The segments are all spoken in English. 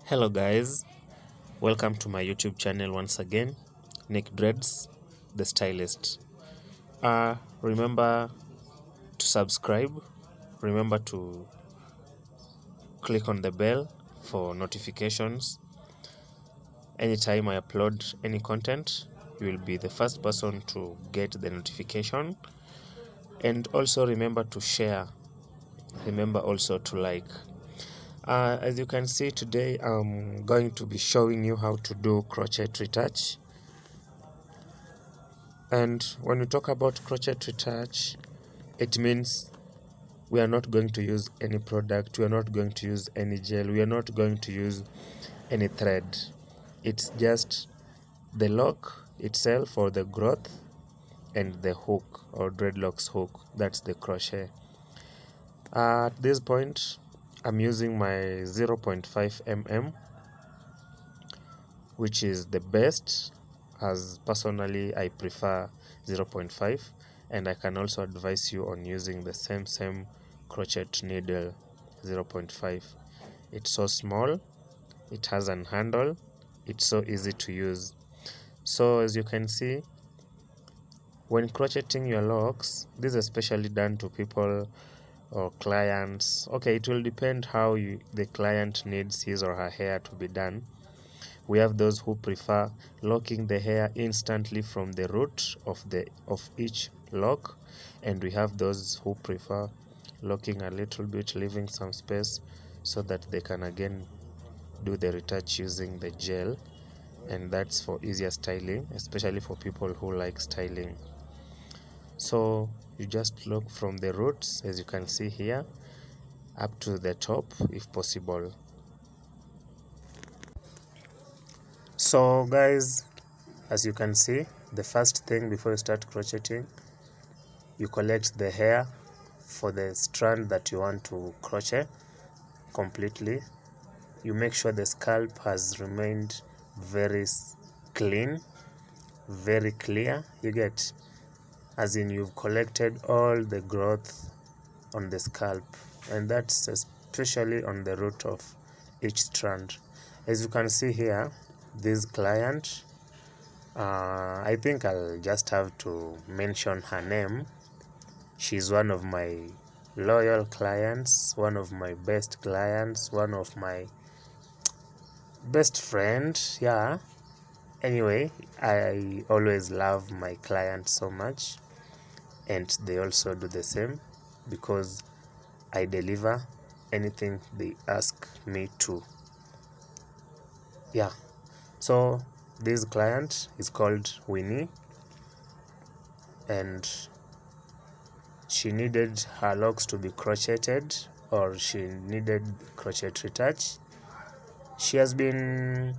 Hello guys, welcome to my YouTube channel once again, Nick Dreads, the stylist. Remember to subscribe, remember to click on the bell for notifications. Anytime I upload any content, you will be the first person to get the notification. And also remember to share, remember also to like. As you can see today, I'm going to be showing you how to do crochet retouch. And when we talk about crochet retouch, it means we are not going to use any product, we are not going to use any gel, we are not going to use any thread. It's just the lock itself, or the growth, and the hook or dreadlocks hook. That's the crochet. At this point, I'm using my 0.5 mm, which is the best, as personally I prefer 0.5, and I can also advise you on using the same crochet needle 0.5. It's so small, it has an handle, it's so easy to use. So as you can see, when crocheting your locks, this is especially done to people or clients. Okay, it will depend how the client needs his or her hair to be done. We have those who prefer locking the hair instantly from the root of each lock, and we have those who prefer locking a little bit, leaving some space so that they can again do the retouch using the gel, and that's for easier styling, especially for people who like styling. So you just lock from the roots, as you can see here, up to the top if possible. So guys, as you can see, the first thing before you start crocheting, you collect the hair for the strand that you want to crochet completely. You make sure the scalp has remained very clean, very clear, you get, as in you've collected all the growth on the scalp, and that's especially on the root of each strand. As you can see here, this client, I think I'll just have to mention her name. She's one of my loyal clients, one of my best clients, one of my best friend, yeah. Anyway, I always love my clients so much, and they also do the same, because I deliver anything they ask me to. Yeah, so this client is called Winnie, and she needed her locks to be crocheted, or she needed crochet retouch. She has been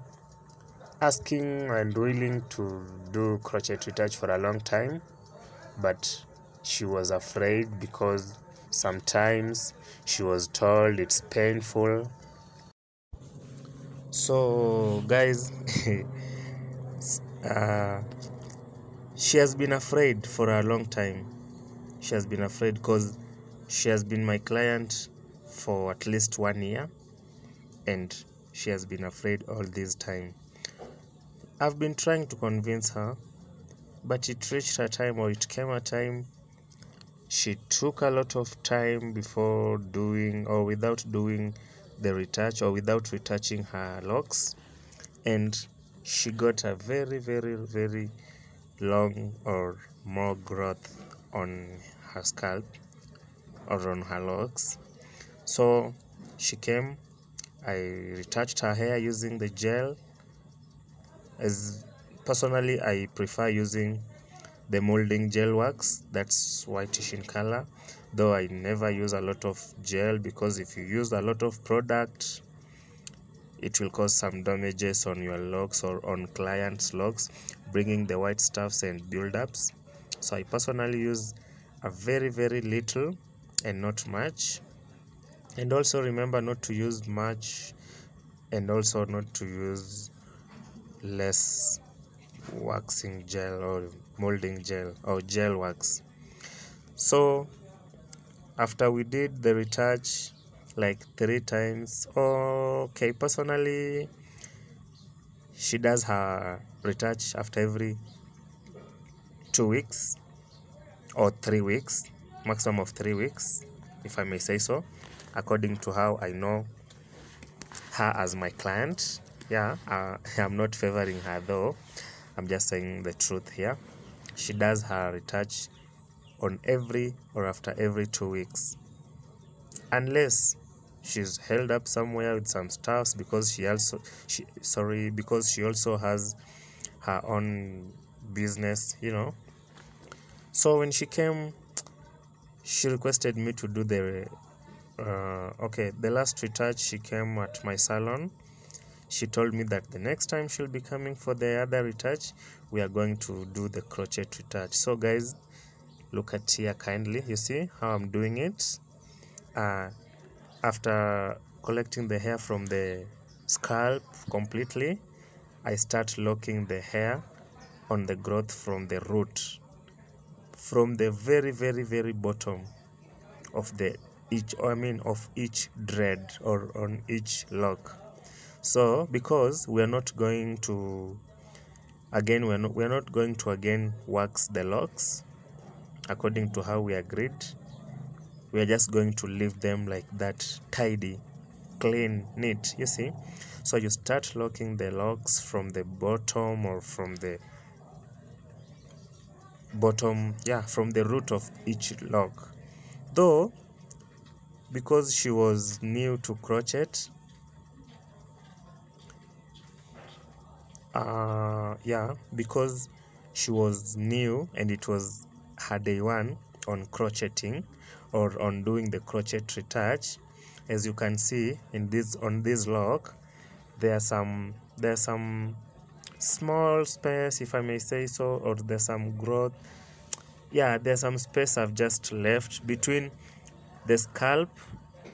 asking and willing to do crochet retouch for a long time, but she was afraid because sometimes she was told it's painful. So guys, she has been afraid for a long time. She has been afraid because she has been my client for at least 1 year, and she has been afraid all this time. I've been trying to convince her, but it reached a time, or it came a time, she took a lot of time before doing or without doing the retouch, or without retouching her locks, and she got a very long or more growth on her scalp or on her locks. So she came, I retouched her hair using the gel. As personally, I prefer using the molding gel wax, that's whitish in color, though I never use a lot of gel, because if you use a lot of product, it will cause some damages on your locks or on clients' locks, bringing the white stuffs and buildups. So I personally use a very little and not much. And also remember not to use much, and also not to use less waxing gel or molding gel or gel wax. So after we did the retouch, like 3 times. Okay, personally, she does her retouch after every 2 weeks or 3 weeks, maximum of 3 weeks, if I may say so, according to how I know her as my client. Yeah, I'm not favoring her though, I'm just saying the truth here. She does her retouch on every or after every 2 weeks, unless she's held up somewhere with some stuffs, because she also has her own business, you know. So when she came, she requested me to do the the last retouch. She came at my salon. She told me that the next time she'll be coming for the other retouch, we are going to do the crochet retouch. So guys, look at here kindly. You see how I'm doing it. After collecting the hair from the scalp completely, I start locking the hair on the growth from the root, from the very bottom of each dread, or on each lock. So because we are not going to again wax the locks according to how we agreed, we are just going to leave them like that, tidy, clean, neat, you see. So you start locking the locks from the bottom, or from the bottom, yeah, from the root of each lock. Though because she was new to crochet, because she was new and it was her day one on crocheting, or on doing the crochet retouch, as you can see on this lock, there's some small space, if I may say so, or there's some growth. Yeah, there's some space I've just left between the scalp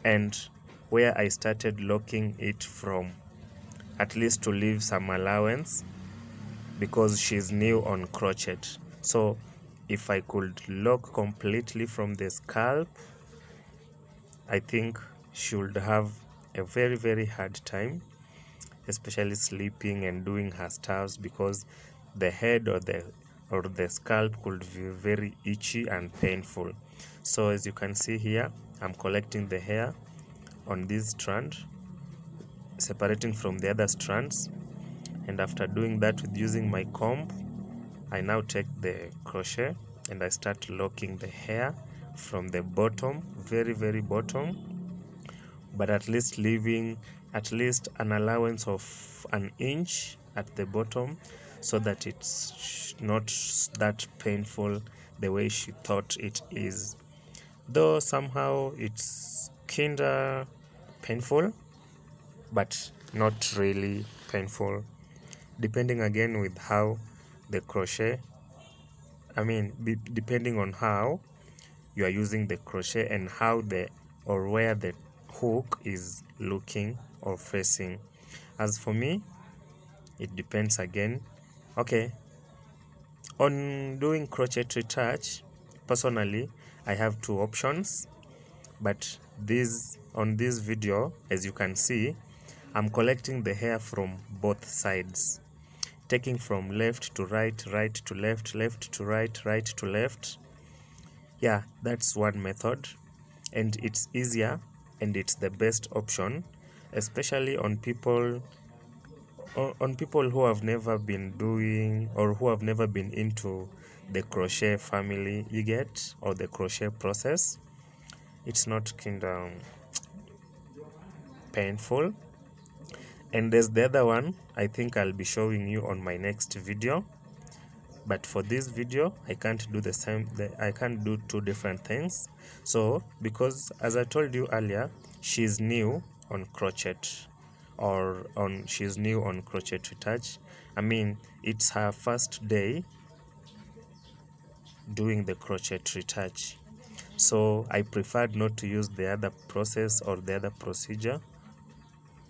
and where I started locking it from, at least to leave some allowance, because she's new on crochet. So if I could lock completely from the scalp, I think she would have a very hard time, especially sleeping and doing her stuffs, because the head or the scalp could be very itchy and painful. So as you can see here, I'm collecting the hair on this strand, separating from the other strands, and after doing that with using my comb, I now take the crochet and I start locking the hair from the bottom, very bottom, but at least leaving at least an allowance of an inch at the bottom, so that it's not that painful the way she thought it is. Though somehow it's kinda painful, but not really painful, depending again with how the crochet, depending on how you are using the crochet and how where the hook is looking or facing. As for me, it depends again. Okay, on doing crochet retouch, personally I have 2 options, but on this video, as you can see, I'm collecting the hair from both sides, taking from left to right, right to left, left to right, right to left. Yeah, that's one method, and it's easier and it's the best option, especially on people who have never been doing, or who have never been into the crochet family, you get, or the crochet process. It's not kind of painful. And there's the other one, I think I'll be showing you on my next video. But for this video, I can't do the same. I can't do 2 different things. So because, as I told you earlier, she's new on crochet, she's new on crochet retouch. It's her first day doing the crochet retouch. So I preferred not to use the other process, or the other procedure,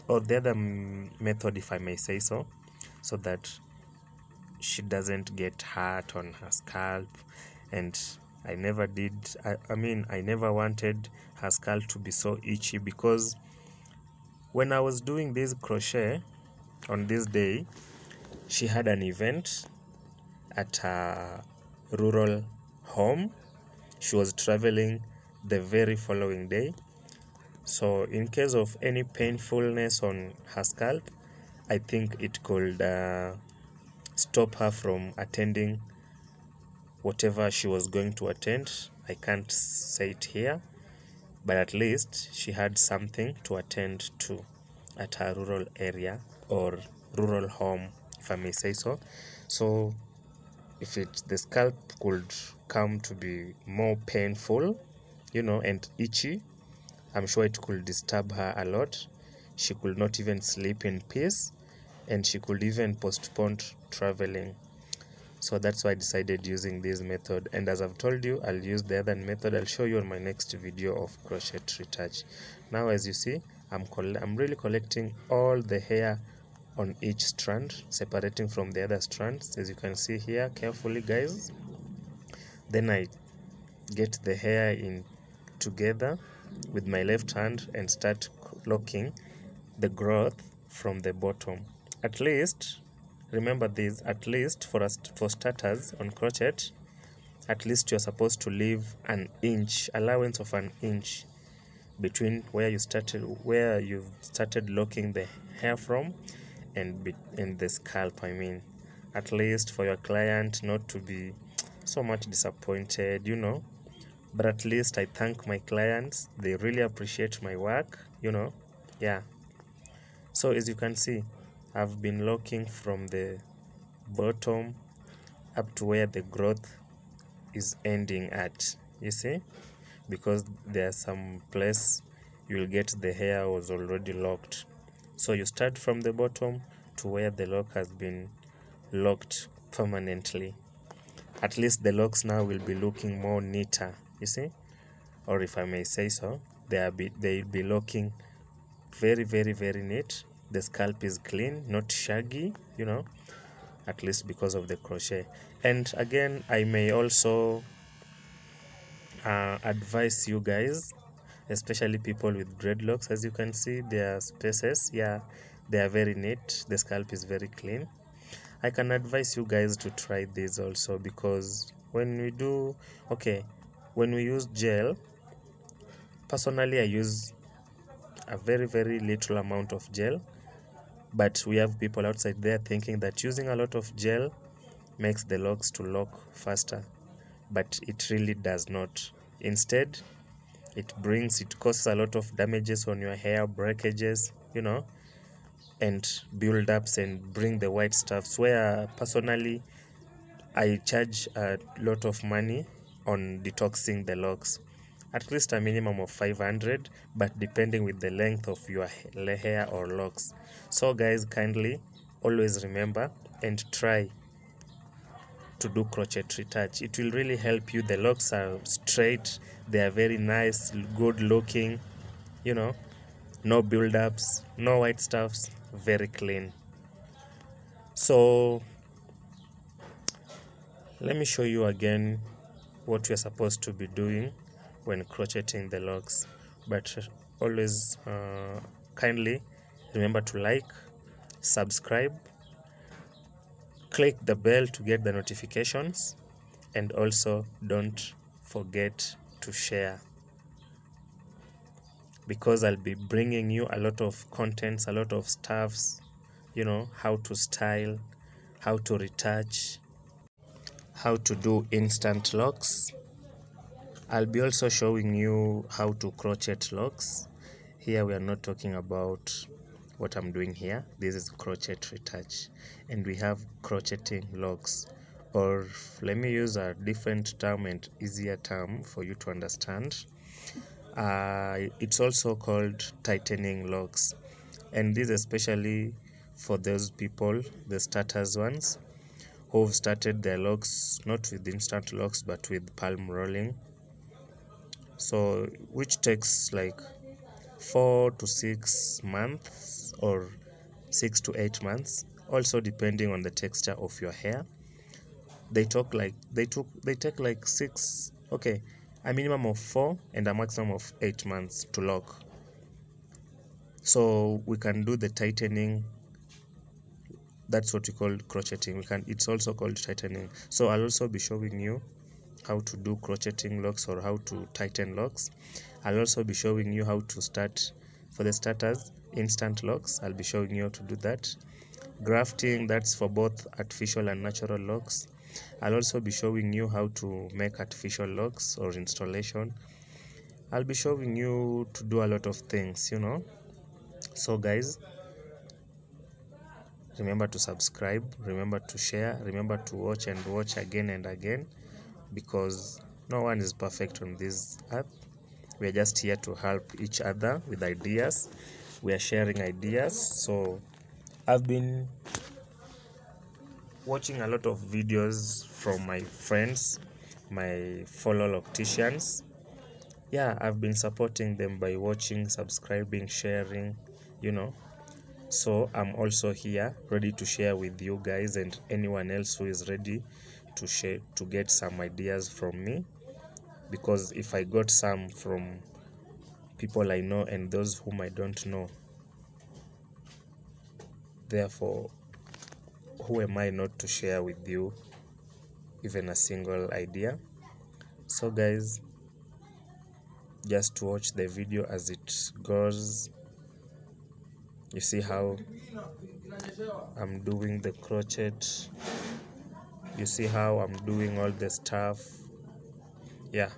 or the other method, if I may say so, so that she doesn't get hurt on her scalp, and I never did, I mean, I never wanted her scalp to be so itchy, because when I was doing this crochet on this day, she had an event at her rural home. She was traveling the very following day. So in case of any painfulness on her scalp, I think it could stop her from attending whatever she was going to attend. I can't say it here, but at least she had something to attend to at her rural area or rural home, if I may say so. So if the scalp could come to be more painful, and itchy, I'm sure it could disturb her a lot. She could not even sleep in peace, and she could even postpone traveling. So that's why I decided using this method. And as I've told you, I'll use the other method. I'll show you on my next video of crochet retouch. Now, as you see, I'm really collecting all the hair on each strand, separating from the other strands, as you can see here carefully, guys. Then I get the hair in together with my left hand and start locking the growth from the bottom. At least, remember this, at least for starters on crochet, at least you're supposed to leave an inch, allowance of an inch between where you've started locking the hair from and the scalp. I mean, at least for your client not to be so much disappointed, but at least I thank my clients. They really appreciate my work, yeah. So as you can see, I've been locking from the bottom up to where the growth is ending at, you see, because there's some place you'll get the hair was already locked. So you start from the bottom to where the lock has been locked permanently. At least the locks now will be looking more neater, you see, or if I may say so, they'll be looking very, very, very neat. The scalp is clean, not shaggy, at least because of the crochet. And again, I may also advise you guys, especially people with dreadlocks. As you can see, their spaces, yeah, they are very neat. The scalp is very clean. I can advise you guys to try this also, because when we use gel, personally I use a very, very little amount of gel, but we have people outside there thinking that using a lot of gel makes the locks to lock faster, but it really does not. Instead, it causes a lot of damages on your hair, breakages, and build-ups and bring the white stuffs, where personally I charge a lot of money on detoxing the locks, at least a minimum of 500, but depending with the length of your hair or locks. So guys, kindly always remember and try to do crochet retouch. It will really help you. The locks are straight, they are very nice, good looking, no build-ups, no white stuffs, very clean. So let me show you again what you're supposed to be doing when crocheting the locks. But always kindly remember to like, subscribe, click the bell to get the notifications, and also don't forget to share, because I'll be bringing you a lot of contents, a lot of stuffs, how to style, how to retouch, how to do instant locks. I'll be also showing you how to crochet locks. Here we are not talking about what I'm doing here. This is crochet retouch, and we have crocheting locks, or let me use a different term and easier term for you to understand. It's also called tightening locks, and this especially for those people, the starters ones, who've started their locks not with instant locks but with palm rolling, so which takes like 4 to 6 months or 6 to 8 months, also depending on the texture of your hair. They take like 6 Okay, a minimum of 4 and a maximum of 8 months to lock. So we can do the tightening. That's what we call crocheting. It's also called tightening. So I'll also be showing you how to do crocheting locks or how to tighten locks. I'll also be showing you how to start, for the starters, instant locks. I'll be showing you how to do that. Grafting, that's for both artificial and natural locks. I'll also be showing you how to make artificial locks or installation. I'll be showing you to do a lot of things, you know. So guys, remember to subscribe, remember to share, remember to watch and watch again and again, because no one is perfect on this earth. We are just here to help each other with ideas. We are sharing ideas. So I've been watching a lot of videos from my friends, my fellow locticians. Yeah, I've been supporting them by watching, subscribing, sharing, you know. So I'm also here ready to share with you guys and anyone else who is ready to share, to get some ideas from me, because if I got some from people I know and those whom I don't know, therefore who am I not to share with you even a single idea? So guys, just watch the video as it goes. You see how I'm doing the crochet, you see how I'm doing all the stuff. Yeah,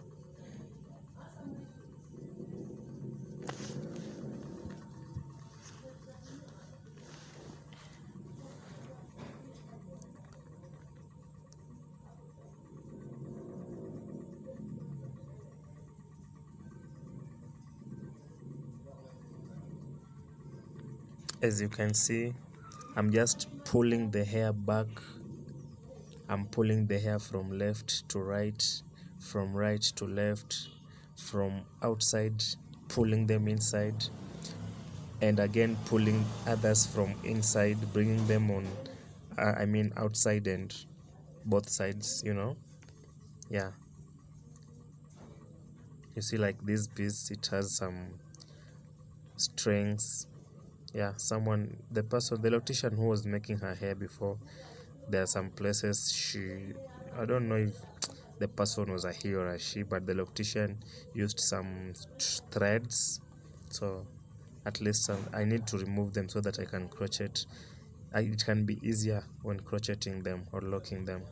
as you can see, I'm just pulling the hair back. I'm pulling the hair from left to right, from right to left, from outside, pulling them inside, and again pulling others from inside, bringing them on, outside and both sides, you know. Yeah, you see, like this piece, it has some strings. Yeah, the loctician who was making her hair before, there are some places I don't know if the person was a he or a she, but the loctician used some threads. So at least I need to remove them so that I can crochet. It can be easier when crocheting them or locking them.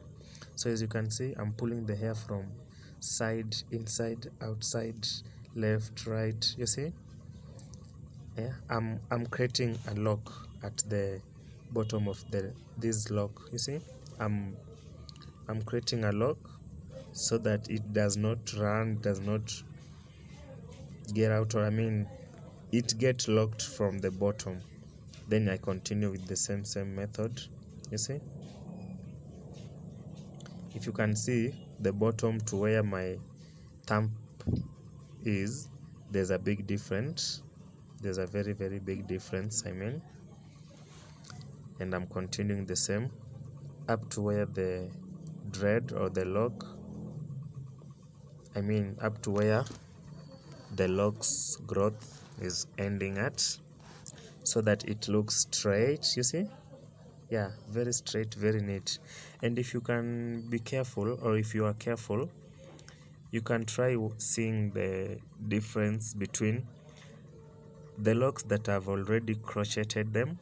So as you can see, I'm pulling the hair from side, inside, outside, left, right. You see? Yeah, I'm creating a lock at the bottom of this lock. You see, I'm creating a lock so that it does not run, does not get out, or it gets locked from the bottom. Then I continue with the same method. You see, if you can see the bottom to where my thumb is, there's a big difference. There's a very big difference, and I'm continuing the same up to where the dread or the lock, up to where the lock's growth is ending at, so that it looks straight. You see? Yeah, very straight, very neat. And if you can be careful, or if you are careful, you can try seeing the difference between the locks that I've already crocheted them,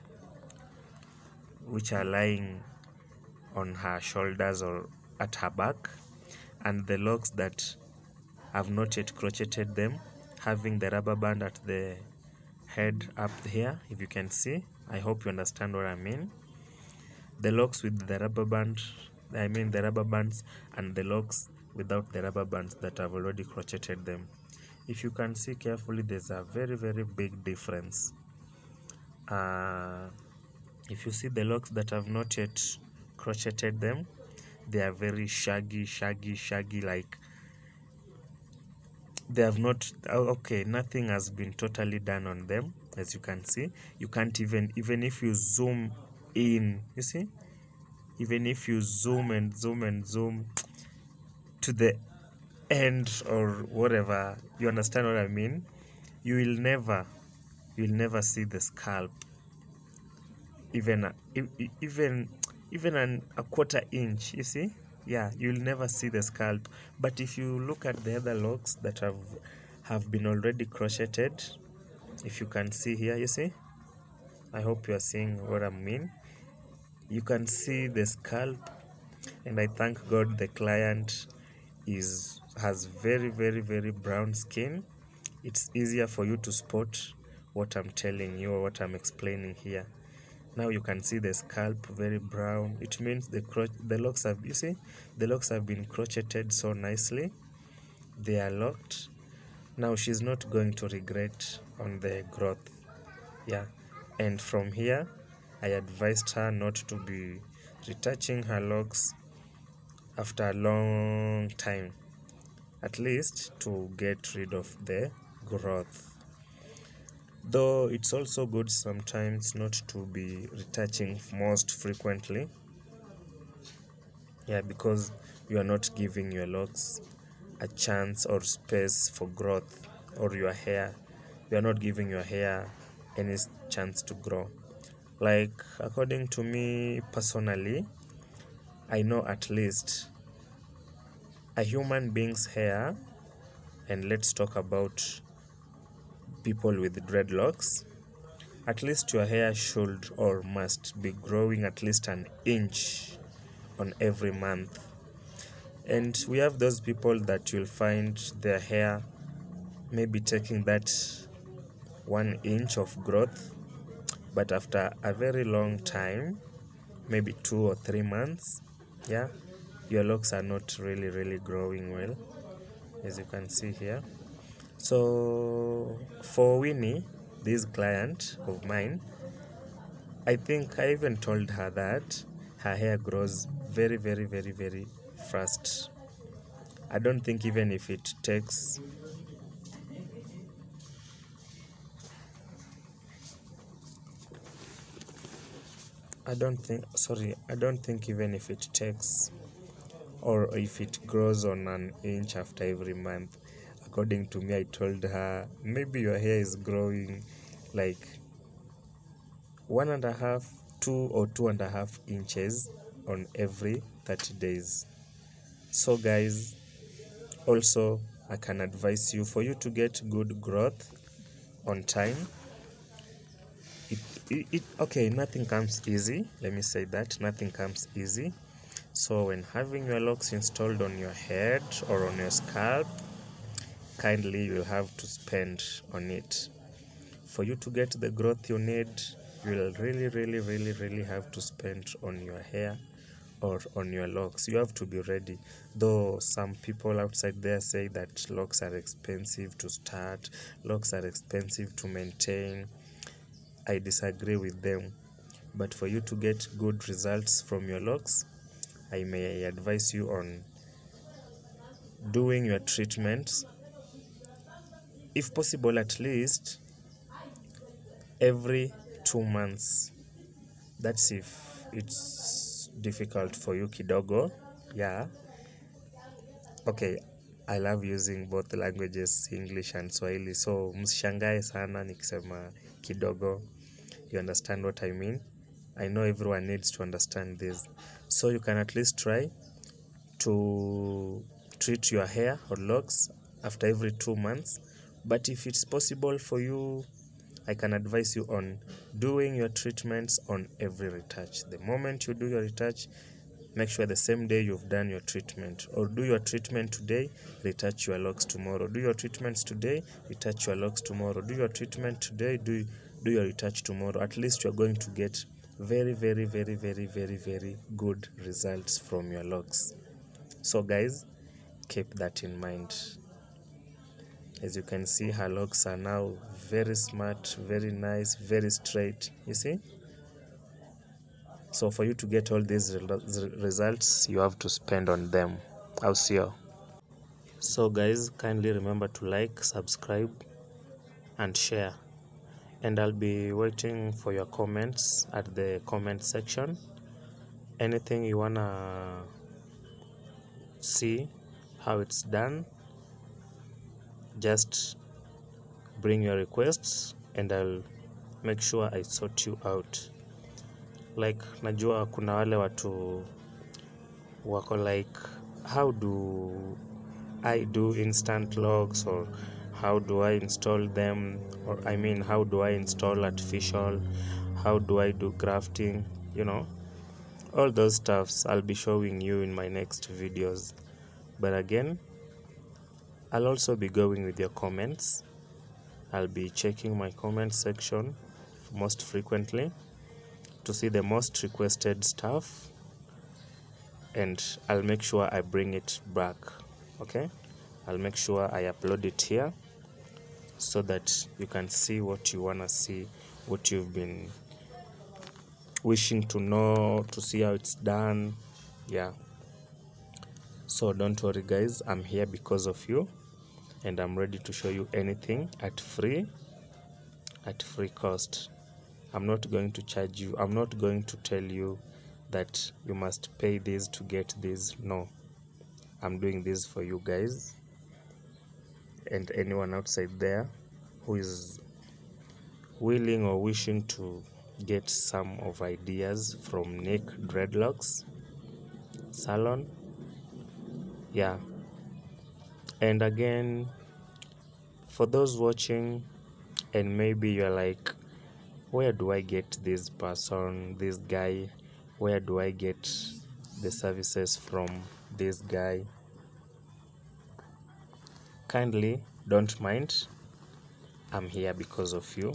which are lying on her shoulders or at her back, and the locks that I've not yet crocheted them, having the rubber band at the head up here. If you can see, I hope you understand what I mean. The locks with the rubber band, the rubber bands, and the locks without the rubber bands that I've already crocheted them. If you can see carefully, there's a very big difference. If you see the locks that I've not yet crocheted them, they are very shaggy, like they have not, okay, nothing has been totally done on them. As you can see, you can't even if you zoom in, you see, even if you zoom and zoom to the end or whatever. You understand what I mean? You'll never see the scalp, even a quarter inch, you see. Yeah, you'll never see the scalp. But if you look at the other locks that have been already crocheted, if you can see here, you see, I hope you are seeing what I mean. You can see the scalp, and I thank God the client has very brown skin. It's easier for you to spot what I'm telling you or what I'm explaining here. Now you can see the scalp very brown. It means the locks have, you see, the locks have been crocheted so nicely. They are locked. Now she's not going to regret on the growth. Yeah, and from here I advised her not to be retouching her locks after a long time, at least to get rid of the growth. Though it's also good sometimes not to be retouching most frequently. Yeah, because you are not giving your locks a chance or space for growth, or your hair. You are not giving your hair any chance to grow. Like, according to me personally, I know at least a human being's hair, and let's talk about people with dreadlocks, at least your hair should or must be growing at least an inch on every month. And we have those people that you'll find their hair maybe taking that 1 inch of growth, but after a very long time, maybe 2 or 3 months, yeah, your locks are not really growing well, as you can see here. So for Winnie, this client of mine, I think I even told her that her hair grows very fast. I don't think even if it takes I don't think even if it takes, or if it grows on an inch after every month. According to me, I told her maybe your hair is growing like 1.5, 2 or 2.5 inches on every 30 days. So guys, also I can advise you, for you to get good growth on time, okay, nothing comes easy. Let me say that nothing comes easy. So when having your locks installed on your head or on your scalp, kindly you'll have to spend on it. For you to get the growth you need, you'll really have to spend on your hair or on your locks. You have to be ready. Though some people outside there say that locks are expensive to start, locks are expensive to maintain, I disagree with them. But for you to get good results from your locks, I may advise you on doing your treatments, if possible at least every 2 months. That's if it's difficult for you kidogo. Yeah, okay, I love using both languages, English and Swahili, so msishangae sana nikisema kidogo. You understand what I mean? I know everyone needs to understand this. So you can at least try to treat your hair or locks after every 2 months. But if it's possible for you, I can advise you on doing your treatments on every retouch. The moment you do your retouch, make sure the same day you've done your treatment, or do your treatment today, retouch your locks tomorrow. Do your treatments today, retouch your locks tomorrow. Do your treatment today, do your retouch tomorrow. At least you're going to get very good results from your locks. So guys, keep that in mind. As you can see, her locks are now very smart, very nice, very straight, you see. So for you to get all these results, you have to spend on them. I'll see you. So guys, kindly remember to like, subscribe and share, and I'll be waiting for your comments at the comment section. Anything you wanna see how it's done, just bring your requests and I'll make sure I sort you out. Like najua kuna wale watu wako like, how do I do instant logs, or how do I install them, or I mean how do I install artificial, how do I do crafting, you know, all those stuffs I'll be showing you in my next videos. But again, I'll also be going with your comments. I'll be checking my comment section most frequently to see the most requested stuff, and I'll make sure I bring it back. Okay, I'll make sure I upload it here so that you can see what you wanna see, what you've been wishing to know, to see how it's done. Yeah, so don't worry guys, I'm here because of you, and I'm ready to show you anything at free cost. I'm not going to charge you. I'm not going to tell you that you must pay this to get this. No, I'm doing this for you guys and anyone outside there who is willing or wishing to get some of ideas from Nick Dreadlocks Salon. Yeah, and again, for those watching and maybe you're like, where do I get this person, this guy, where do I get the services from this guy? Kindly don't mind, I'm here because of you.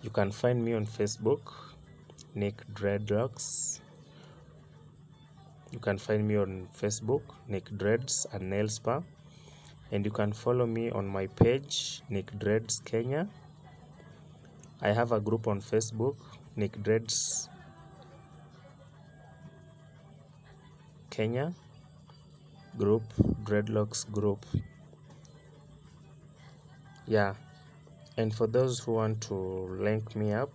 You can find me on Facebook, Nick Dreadlocks. You can find me on Facebook, Nick Dreads and Nail Spa, and you can follow me on my page, Nick Dreads Kenya. I have a group on Facebook, Nick Dreads Kenya group, Dreadlocks group. Yeah, and for those who want to link me up,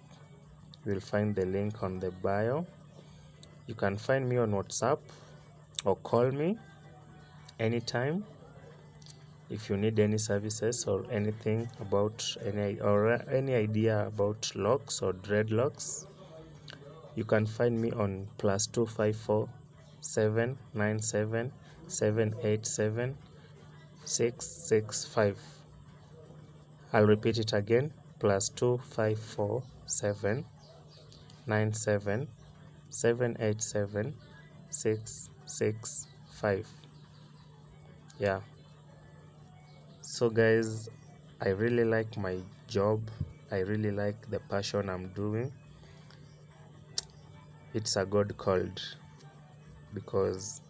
you'll find the link on the bio. You can find me on WhatsApp or call me anytime if you need any services or anything about any idea about locks or dreadlocks. You can find me on +254 797 787 665. I'll repeat it again, +254 797 787 665. Yeah, so guys, I really like my job. I really like the passion I'm doing. It's a God called, because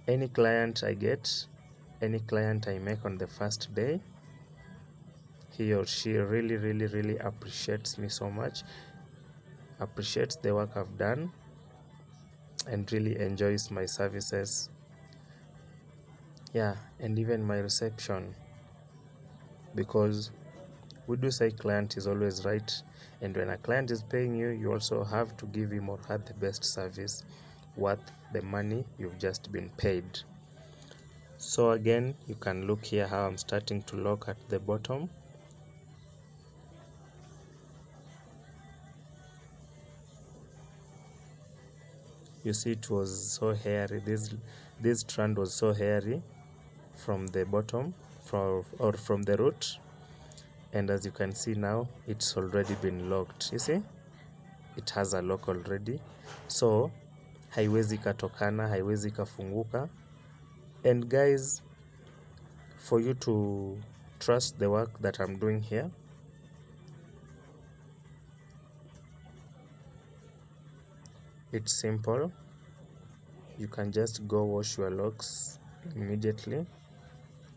any client I get, any client I make on the first day, he or she really appreciates me so much, appreciates the work I've done, and really enjoys my services. Yeah, and even my reception, because we do say client is always right, and when a client is paying you, you also have to give him or her the best service worth the money you've just been paid. So again, you can look here how I'm starting to lock at the bottom. You see, it was so hairy. This strand was so hairy from the bottom, from the root, and as you can see now, it's already been locked. You see, it has a lock already, so haiwezi katokana, haiwezi kafunguka. And guys, for you to trust the work that I'm doing here, it's simple. You can just go wash your locks immediately,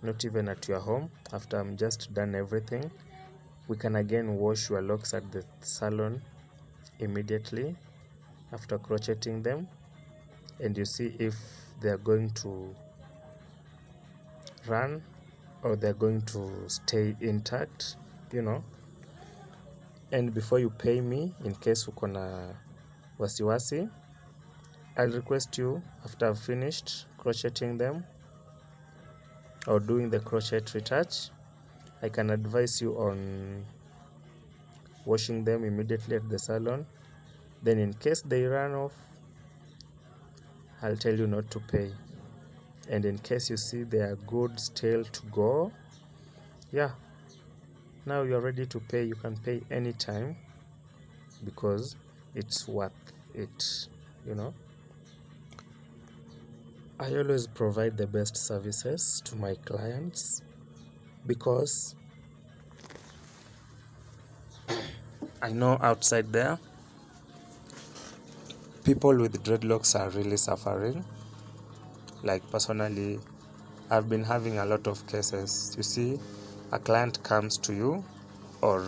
not even at your home. After I'm just done everything, we can again wash your locks at the salon immediately after crocheting them, and you see if they're going to run or they're going to stay intact, you know. And before you pay me, in case uko na wasiwasi, I'll request you, after I've finished crocheting them or doing the crochet retouch, I can advise you on washing them immediately at the salon. Then in case they run off, I'll tell you not to pay. And in case you see they are good still to go, yeah, now you're ready to pay. You can pay anytime because it's worth it, you know. I always provide the best services to my clients because I know outside there people with dreadlocks are really suffering. Like personally, I've been having a lot of cases. You see, a client comes to you or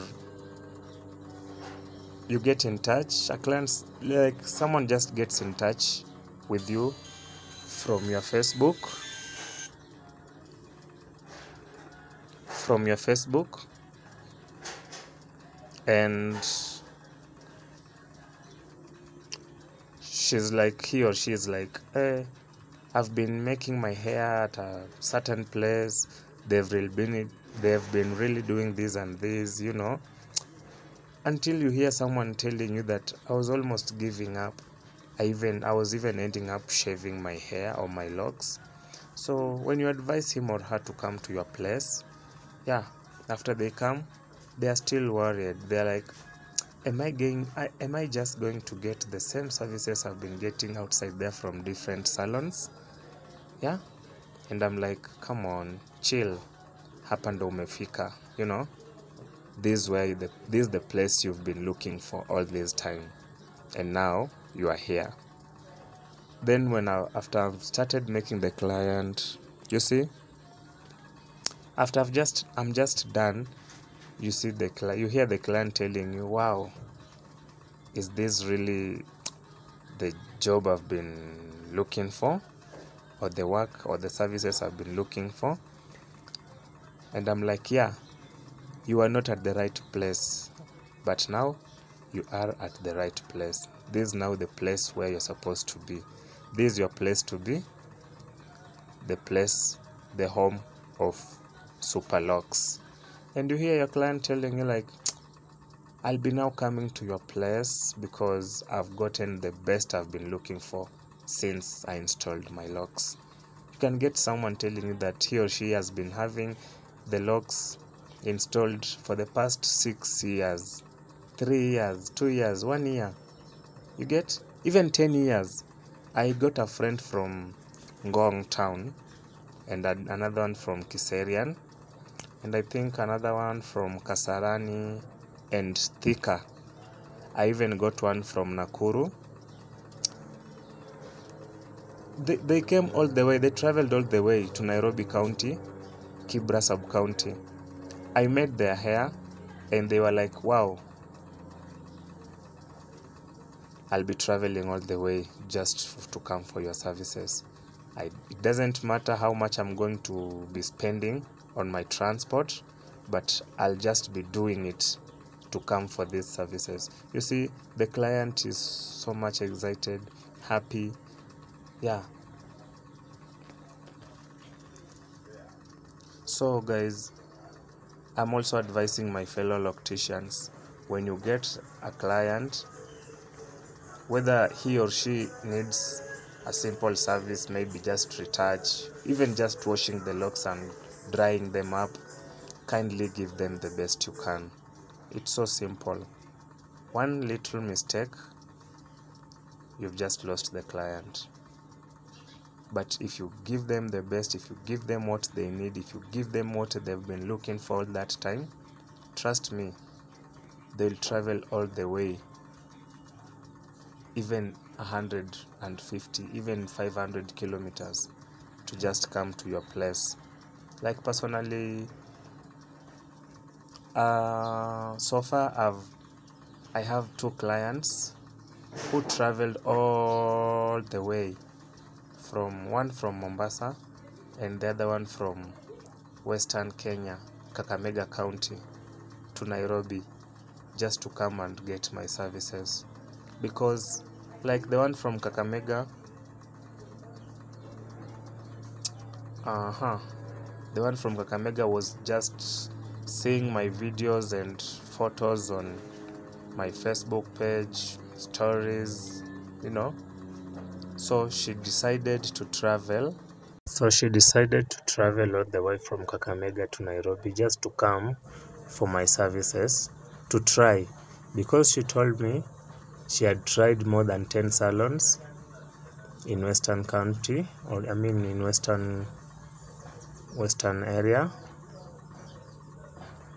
you get in touch, a client, like someone just gets in touch with you from your Facebook, and she's like, he or she is like, hey, I've been making my hair at a certain place, they've been really doing this and this, you know, until you hear someone telling you that I was almost giving up. I was even ending up shaving my hair or my locks. So when you advise him or her to come to your place, yeah, after they come, they are still worried. They're like, am I just going to get the same services I've been getting outside there from different salons? Yeah. And I'm like, come on, chill. Hapa ndo umefika, you know. This is the place you've been looking for all this time, and now you are here. Then after I've started making the client, you see, after I'm just done, you see you hear the client telling you, wow, is this really the job I've been looking for, or the work or the services I've been looking for? And I'm like, yeah, you are not at the right place, but now you are at the right place. This is now the place where you're supposed to be. This is your place to be, the home of Super Locs. And you hear your client telling you like, I'll be now coming to your place because I've gotten the best I've been looking for since I installed my locks. You can get someone telling you that he or she has been having the locks installed for the past 6 years, 3 years, 2 years, 1 year. You get even 10 years. I got a friend from Ngong town and another one from Kiserian, and I think another one from Kasarani and Thika. I even got one from Nakuru. They came all the way, they traveled all the way to Nairobi County, Kibra sub-county. I made their hair and they were like, wow, I'll be traveling all the way just to come for your services. It doesn't matter how much I'm going to be spending on my transport, but I'll just be doing it to come for these services. You see, the client is so much excited, happy. Yeah. So guys, I'm also advising my fellow locticians, when you get a client, whether he or she needs a simple service, maybe just retouch, even just washing the locks and drying them up, kindly give them the best you can. It's so simple. One little mistake, you've just lost the client. But if you give them the best, if you give them what they need, if you give them what they've been looking for all that time, trust me, they'll travel all the way, even 150, even 500 kilometers to just come to your place. Like personally, so far I have 2 clients who traveled all the way, one from Mombasa and the other one from Western Kenya, Kakamega County, to Nairobi just to come and get my services. Because like the one from Kakamega, The one from Kakamega was just seeing my videos and photos on my Facebook page, stories, you know. So she decided to travel. all the way from Kakamega to Nairobi just to come for my services to try, because she told me she had tried more than 10 salons in Western County, or I mean in Western area,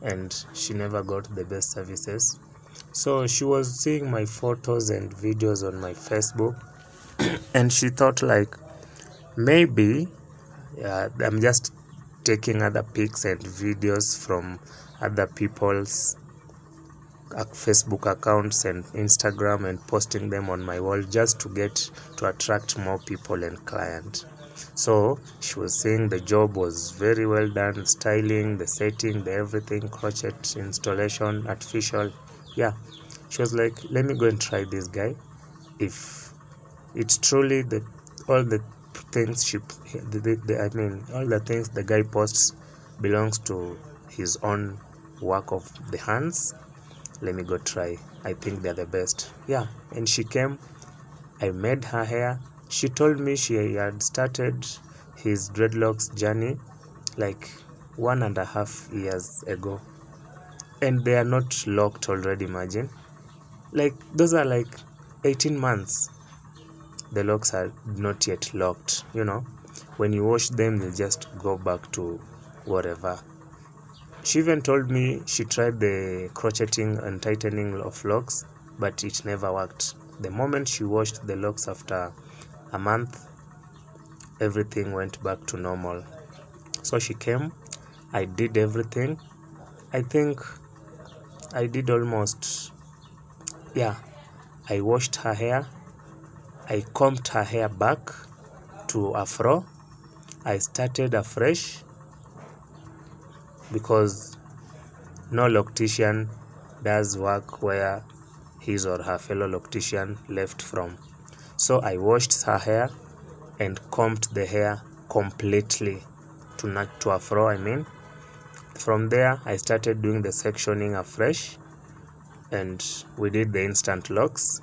and she never got the best services. So she was seeing my photos and videos on my Facebook, and she thought like maybe I'm just taking other pics and videos from other people's Facebook accounts and Instagram and posting them on my wall just to attract more people and clients. So she was saying the job was very well done, styling, the setting, the everything, crochet installation, artificial. Yeah, she was like, let me go and try this guy. If it's truly all the things all the things the guy posts belongs to his own work of the hands, let me go try. I think they're the best. Yeah, and she came. I made her hair. She told me she had started his dreadlocks journey like 1.5 years ago, and they are not locked already. Imagine, like those are like 18 months. The locks are not yet locked, you know. When you wash them, they just go back to whatever. She even told me she tried the crocheting and tightening of locks, but it never worked. The moment she washed the locks after a month, everything went back to normal. So she came, I did everything. I think I did almost, yeah, I washed her hair, I combed her hair back to afro, I started afresh, because no loctician does work where his or her fellow loctician left from. So I washed her hair and combed the hair completely to afro, I mean. From there, I started doing the sectioning afresh, and we did the instant locks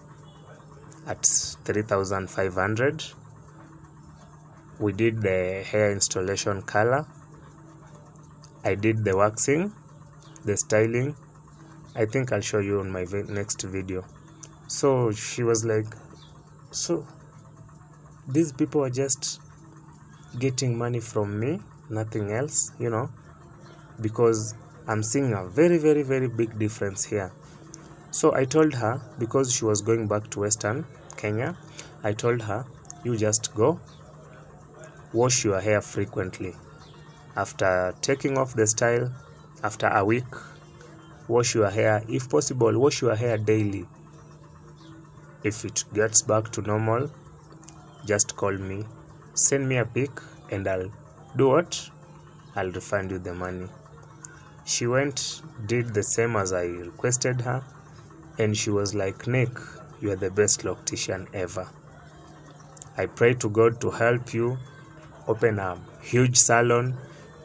at 3,500. We did the hair installation color. I did the waxing, the styling. I think I'll show you on my next video. So she was like, so these people are just getting money from me, nothing else, you know, because I'm seeing a very, very, very big difference here. So I told her, because she was going back to Western Kenya, I told her, you just go wash your hair frequently. After taking off the style, after a week, wash your hair. If possible, wash your hair daily. If it gets back to normal, just call me, send me a pic, and I'll do what? I'll refund you the money. She went, did the same as I requested her, and she was like, Nick, you are the best loctician ever. I pray to God to help you open a huge salon,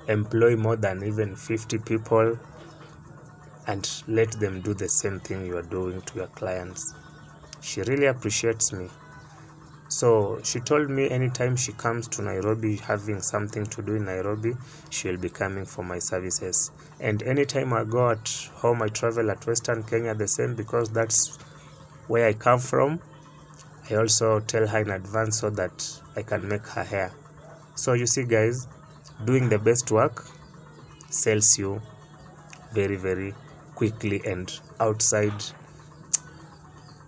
employ more than even 50 people, and let them do the same thing you are doing to your clients. She really appreciates me. So she told me anytime she comes to Nairobi, having something to do in Nairobi, she will be coming for my services. And anytime I go at home, I travel at Western Kenya, the same, because that's where I come from. I also tell her in advance so that I can make her hair. So you see guys, doing the best work sells you very, very quickly, and outside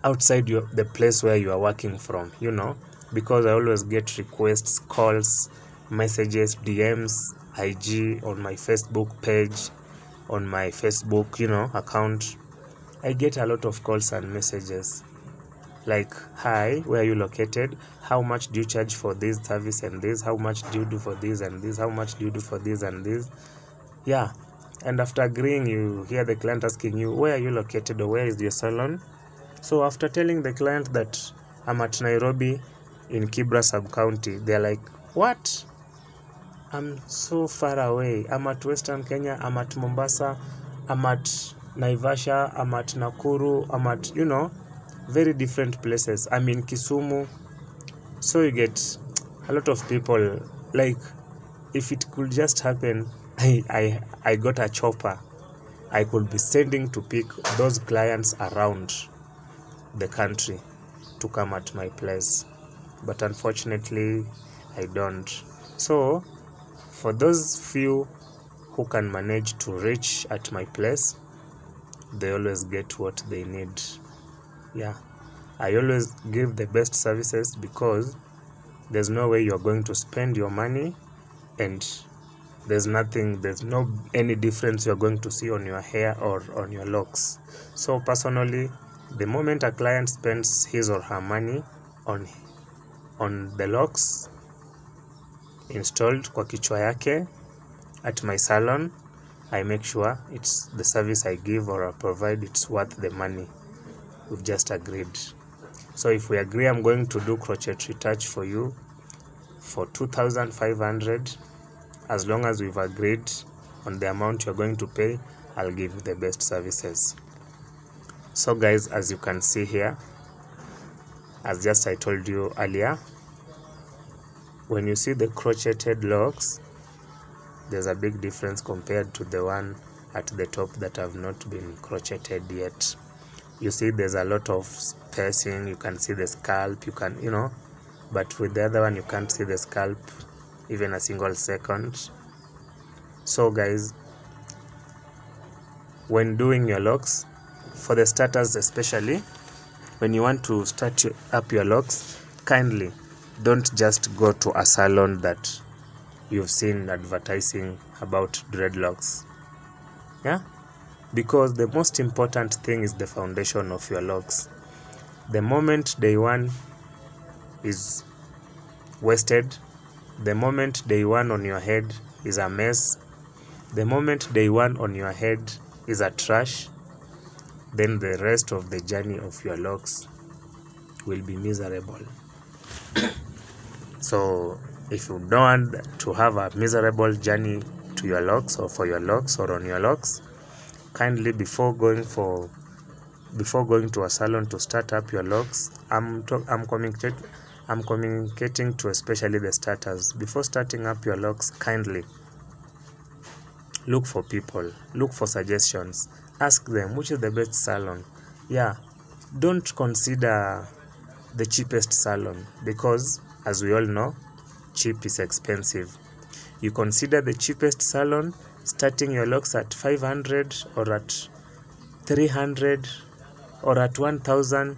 the place where you are working from, you know, because I always get requests, calls, messages, DMs, IG, on my Facebook page, on my Facebook, you know, account. I get a lot of calls and messages like, hi, where are you located? How much do you charge for this service and this? How much do you do for this and this? How much do you do for this and this? Yeah. And after agreeing, you hear the client asking you, where are you located, or where is your salon? So after telling the client that I'm at Nairobi in Kibra sub-county, they're like, what? I'm so far away. I'm at Western Kenya, I'm at Mombasa, I'm at Naivasha, I'm at Nakuru, I'm at, you know, very different places. I'm in Kisumu. So you get a lot of people. Like, if it could just happen, I got a chopper, I could be sending to pick those clients around the country to come at my place. But unfortunately, I don't. So, for those few who can manage to reach at my place, they always get what they need. Yeah, I always give the best services because there's no way you're going to spend your money and there's no any difference you're going to see on your hair or on your locks. So personally, the moment a client spends his or her money on the locks installed kwa kichwa yake at my salon, I make sure it's the service I give or I provide, it's worth the money we've just agreed. So if we agree I'm going to do crochet retouch for you for 2,500, as long as we've agreed on the amount you're going to pay, I'll give you the best services. So guys, as you can see here, as just I told you earlier, when you see the crocheted locks, there's a big difference compared to the one at the top that have not been crocheted yet. You see there's a lot of spacing, you can see the scalp, you can, you know, but with the other one you can't see the scalp even a single second. So guys, when doing your locks, for the starters especially, when you want to start up your locks, kindly don't just go to a salon that you've seen advertising about dreadlocks. Yeah, because the most important thing is the foundation of your locks. The moment day one is wasted, the moment day one on your head is a mess, the moment day one on your head is a trash, then the rest of the journey of your locks will be miserable. So if you don't want to have a miserable journey to your locks or for your locks or on your locks, kindly before going to a salon to start up your locks, I'm communicating to especially the starters. Before starting up your locks, kindly look for people, look for suggestions, ask them which is the best salon. Yeah, don't consider the cheapest salon, because as we all know, cheap is expensive. You consider the cheapest salon starting your locks at 500 or at 300 or at 1,000.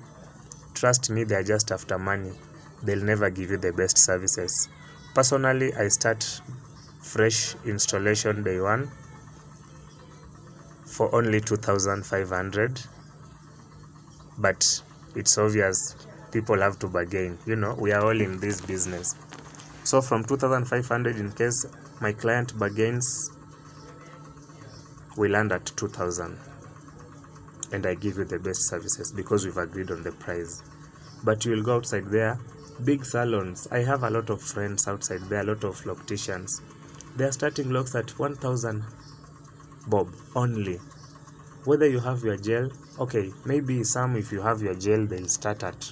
Trust me, they're just after money. They'll never give you the best services. Personally, I start fresh installation day one for only 2,500, but it's obvious people have to bargain. You know, we are all in this business. So from 2,500, in case my client bargains, we land at 2,000, and I give you the best services because we've agreed on the price. But you will go outside there, big salons. I have a lot of friends outside there, a lot of locticians. They are starting locks at 1,000 bob only. Whether you have your gel, okay, maybe some, if you have your gel, they'll start at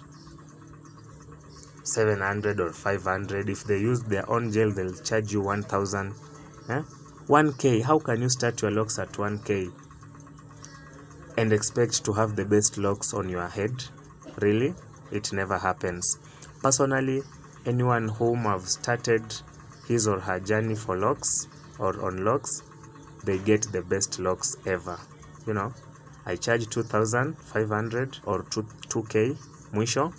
700 or 500. If they use their own gel, they'll charge you 1,000. 1K. How can you start your locks at 1K and expect to have the best locks on your head? Really? It never happens. Personally, anyone whom have started his or her journey for locks or on locks, they get the best locks ever. You know, I charge 2,500 or 2K mwisho,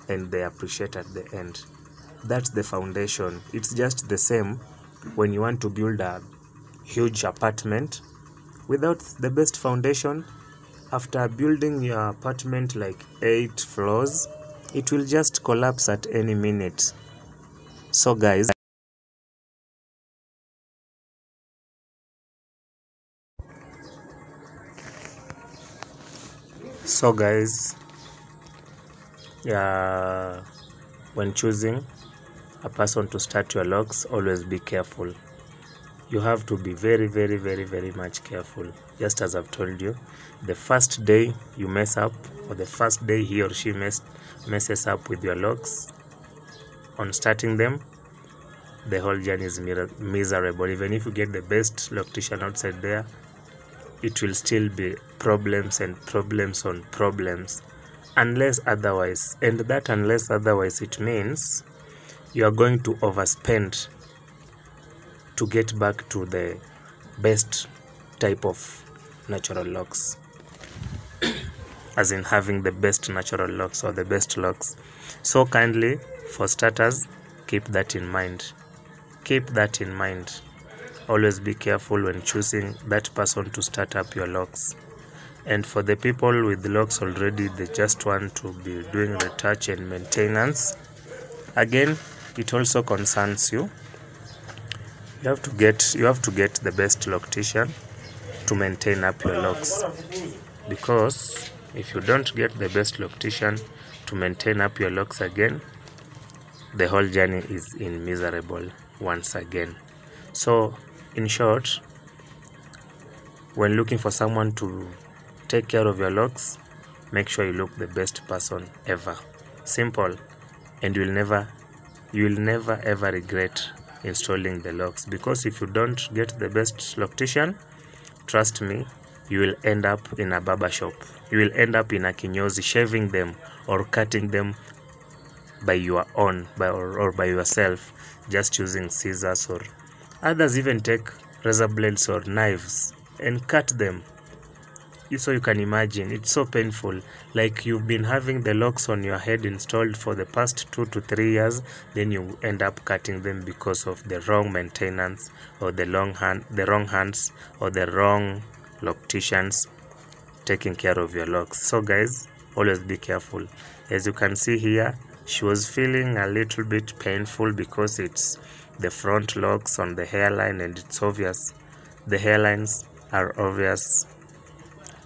and they appreciate at the end. That's the foundation. It's just the same when you want to build a huge apartment. Without the best foundation, after building your apartment like 8 floors, it will just collapse at any minute. So guys, when choosing a person to start your locks, always be careful. You have to be very much careful. Just as I've told you, the first day you mess up, or the first day he or she messes up with your locks on starting them, the whole journey is miserable. Even if you get the best loctician outside there, it will still be problems and problems on problems, unless otherwise. And that unless otherwise, it means you are going to overspend to get back to the best type of natural locks, as in having the best natural locks or the best locks. So kindly, for starters, keep that in mind. Keep that in mind. Always be careful when choosing that person to start up your locks. And for the people with the locks already, they just want to be doing retouch and maintenance, again, it also concerns you. You have to get the best loctician to maintain up your locks, because if you don't get the best loctician to maintain up your locks, again, the whole journey is miserable once again. So in short, when looking for someone to take care of your locks, make sure you look the best person ever. Simple. And you will never ever regret installing the locks, because if you don't get the best loctician, trust me, you will end up in a barber shop. You will end up in a kinyozi, shaving them or cutting them by your own, or by yourself, just using scissors, or others even take razor blades or knives and cut them. So you can imagine, it's so painful. Like you've been having the locks on your head installed for the past 2 to 3 years, then you end up cutting them because of the wrong maintenance, or the wrong hands, or the wrong locticians taking care of your locks. So guys, always be careful. As you can see here, she was feeling a little bit painful because it's the front locks on the hairline, and it's obvious the hairlines are obvious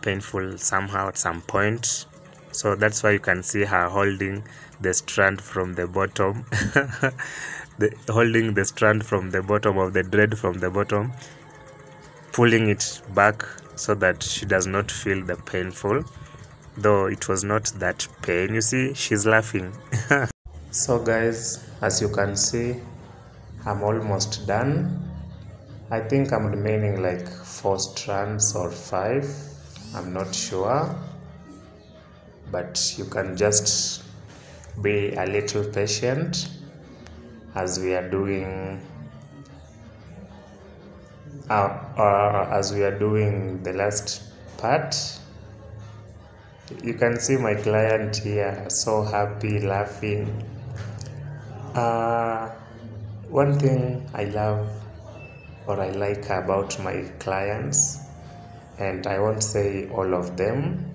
painful somehow at some point. So that's why you can see her holding the strand from the bottom holding the strand from the bottom of the dread from the bottom, pulling it back so that she does not feel the painful, though it was not that pain. You see, she's laughing. So guys, as you can see, I'm almost done. I think I'm remaining like 4 strands or 5, I'm not sure, but you can just be a little patient as we are doing the last part. You can see my client here, so happy, laughing. One thing I love, or I like about my clients, and I won't say all of them,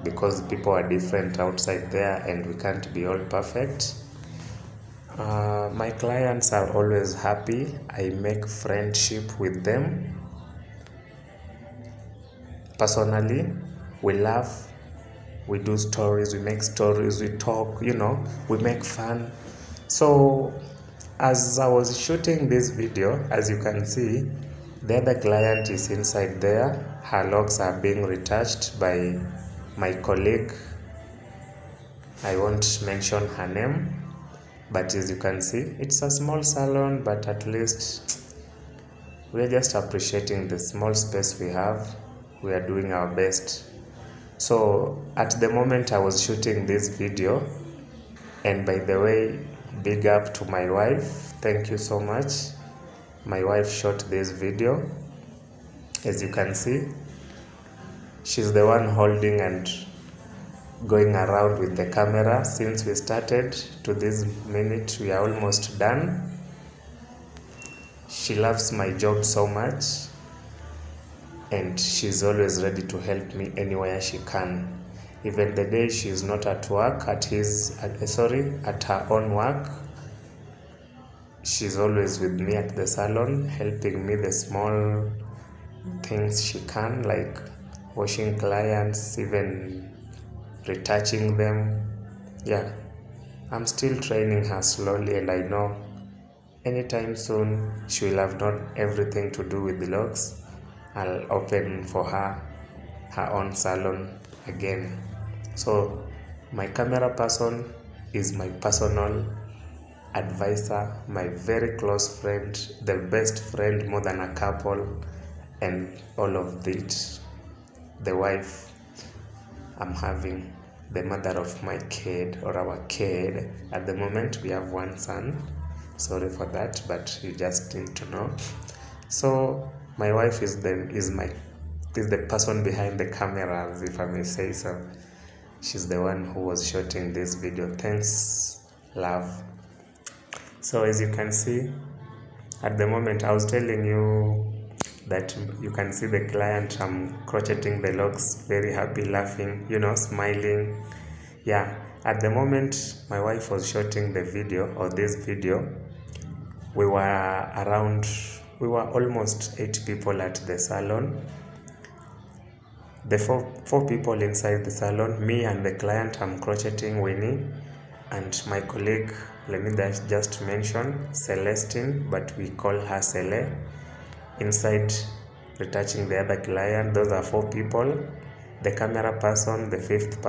because people are different outside there and we can't be all perfect. My clients are always happy. I make friendship with them. Personally, we laugh, we do stories, we make stories, we talk, we make fun. So as I was shooting this video, as you can see, the other client is inside there. Her locks are being retouched by my colleague. I won't mention her name, but as you can see, it's a small salon, but at least we're just appreciating the small space we have. We are doing our best. So at the moment I was shooting this video, and by the way, big up to my wife. Thank you so much. My wife shot this video. As you can see, she's the one holding and going around with the camera. Since we started to this minute, we are almost done. She loves my job so much, and she's always ready to help me anywhere she can. Even the day she's not at work, at her own work, she's always with me at the salon, helping me the small things she can, like washing clients, even retouching them. Yeah, I'm still training her slowly, and I know anytime soon she will have done everything to do with the Locs. I'll open for her own salon again. So my camera person is my personal advisor, my very close friend, the best friend, more than a couple, and all of it. The wife I'm having, the mother of my kid, or our kid. At the moment we have one son. Sorry for that, but you just need to know. So my wife is the person behind the cameras, if I may say so. She's the one who was shooting this video. Thanks, love. So as you can see, at the moment I was telling you that you can see the client. I'm crocheting the Locs, very happy, laughing, smiling. Yeah, at the moment my wife was shooting the video, or this video. We were almost 8 people at the salon. The four people inside the salon, me and the client, I'm crocheting, Winnie, and my colleague, let me just mention, Celestine, but we call her Cele, inside retouching the other client. Those are 4 people. The camera person, the fifth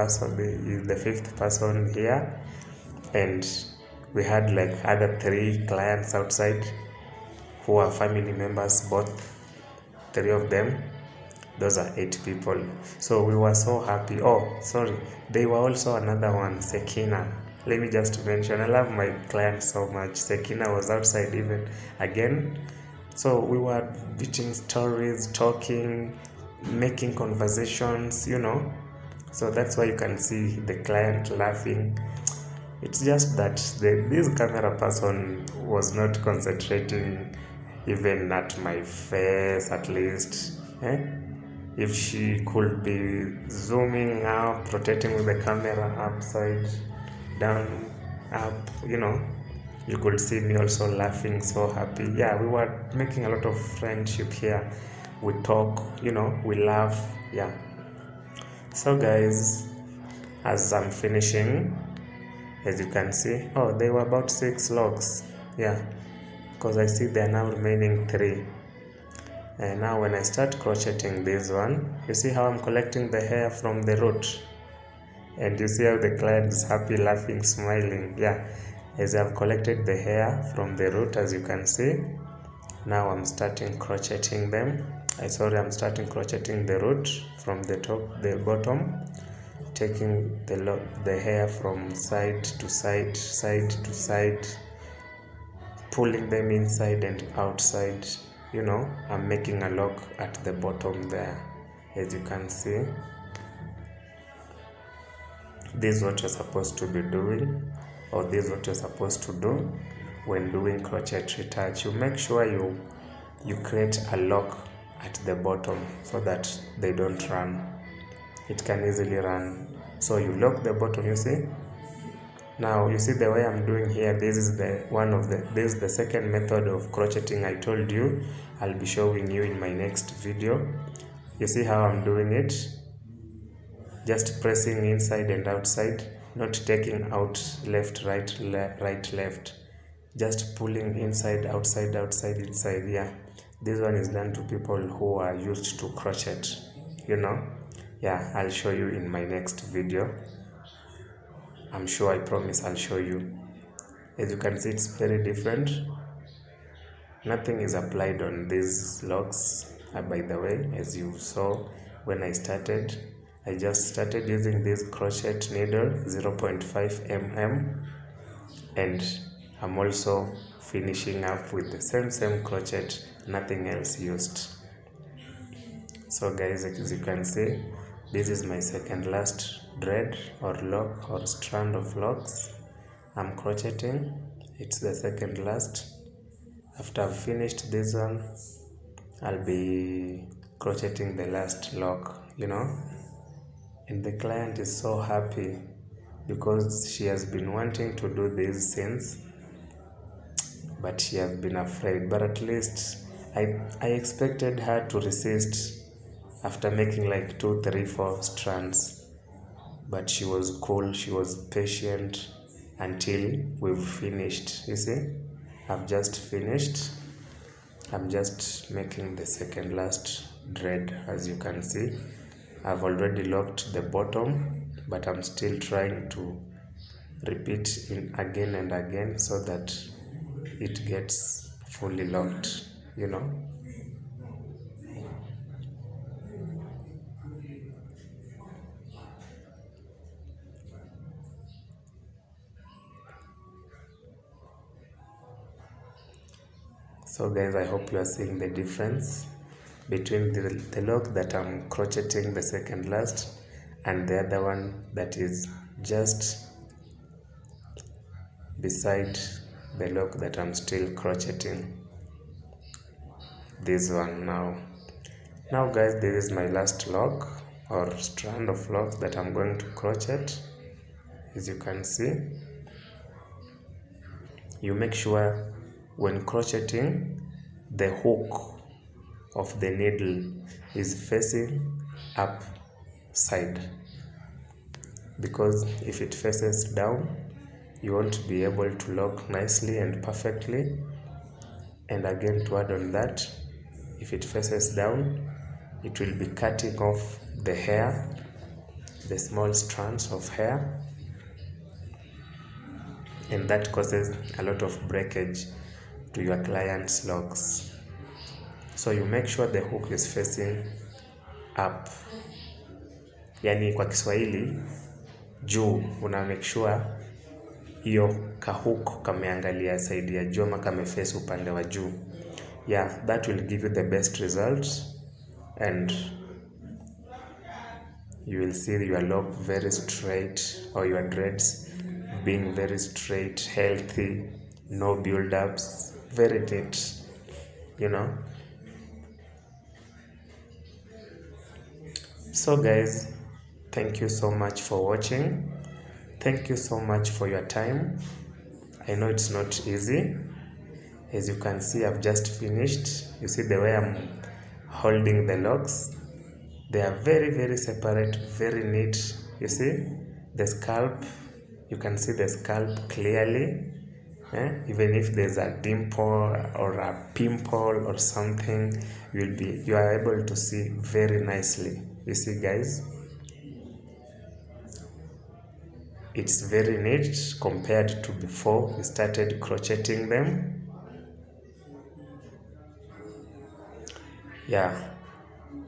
person here, and we had like other 3 clients outside who are family members, both 3 of them. Those are 8 people. So we were so happy. Oh, sorry, they were also another one, Sekina. Let me just mention, I love my client so much. Sekina was outside even again. So we were beating stories, talking, making conversations, So that's why you can see the client laughing. It's just that this camera person was not concentrating even at my face, at least. If she could be zooming up, rotating with the camera upside down, up, you could see me also laughing, so happy. Yeah, we were making a lot of friendship here. We talk, we laugh. Yeah. So guys, as I'm finishing, as you can see, there were about 6 Locs. Yeah, because I see there are now remaining 3. And now when I start crocheting this one, you see how I'm collecting the hair from the root, and you see how the client is happy, laughing, smiling. Yeah, as I've collected the hair from the root, as you can see, now I'm starting crocheting them. I'm starting crocheting the root from the top, the bottom, taking the hair from side to side, side to side, pulling them inside and outside. I'm making a lock at the bottom there, as you can see. This is what you're supposed to be doing, or this is what you're supposed to do when doing crochet retouch. You make sure you create a lock at the bottom so that they don't run. It can easily run, so you lock the bottom. You see, now you see the way I'm doing here. This is the second method of crocheting I told you I'll be showing you in my next video. You see how I'm doing it, just pressing inside and outside, not taking out left, right, right, left, just pulling inside, outside, outside, inside. Yeah, this one is done to people who are used to crochet, Yeah, I'll show you in my next video. I'm sure, I promise I'll show you. As you can see, it's very different. Nothing is applied on these Locs. By the way, as you saw when I started, I just started using this crochet needle 0.5 mm, and I'm also finishing up with the same crochet, nothing else used. So guys, as you can see, this is my second last thread or lock or strand of Locs I'm crocheting. It's the second last. After I've finished this one, I'll be crocheting the last lock, and the client is so happy because she has been wanting to do this since, but she has been afraid. But at least I expected her to resist after making like 2, 3, 4 strands, but she was cool, she was patient, until we've finished. You see, I've just finished. I'm just making the second last dread. As you can see, I've already locked the bottom, but I'm still trying to repeat in again and again so that it gets fully locked, you know. So guys, I hope you are seeing the difference between the lock that I'm crocheting the second last and the other one that is just beside the lock that I'm still crocheting. This one now guys, this is my last lock or strand of locks that I'm going to crochet. As you can see, you make sure when crocheting the hook of the needle is facing up side, because if it faces down you won't be able to lock nicely and perfectly. And again, to add on that, if it faces down, it will be cutting off the hair, the small strands of hair, and that causes a lot of breakage to your client's locks. So you make sure the hook is facing up, yani kwa Kiswahili juu, una make sure hiyo kahook kameangalia side ya juu ama kameface upande wa juu. Yeah, that will give you the best results, and you will see your lock very straight, or your dreads being very straight, healthy, no build-ups, very neat, you know. So guys, thank you so much for watching. Thank you so much for your time. I know it's not easy. As you can see, I've just finished. You see the way I'm holding the locks. They are very separate, very neat. You see the scalp, you can see the scalp clearly. Even if there's a dimple or a pimple or something, you are able to see very nicely. You see guys, it's very neat compared to before we started crocheting them. Yeah,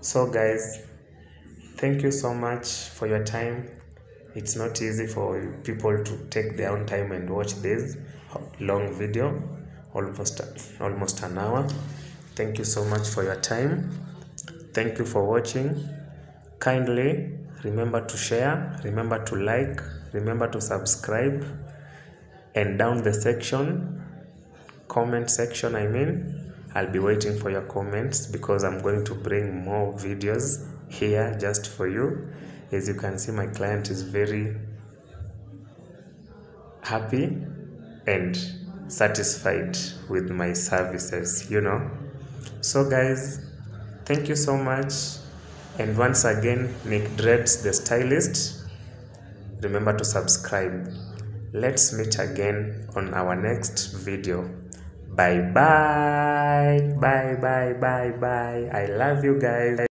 so guys, thank you so much for your time. It's not easy for people to take their own time and watch this long video, almost an hour. Thank you so much for your time. Thank you for watching. Kindly remember to share, remember to like, remember to subscribe, and down the comment section, I'll be waiting for your comments, because I'm going to bring more videos here just for you. As you can see, my client is very happy and satisfied with my services, you know. So guys, thank you so much. And once again, Nick Dreads the Stylist, remember to subscribe. Let's meet again on our next video. Bye bye. I love you guys.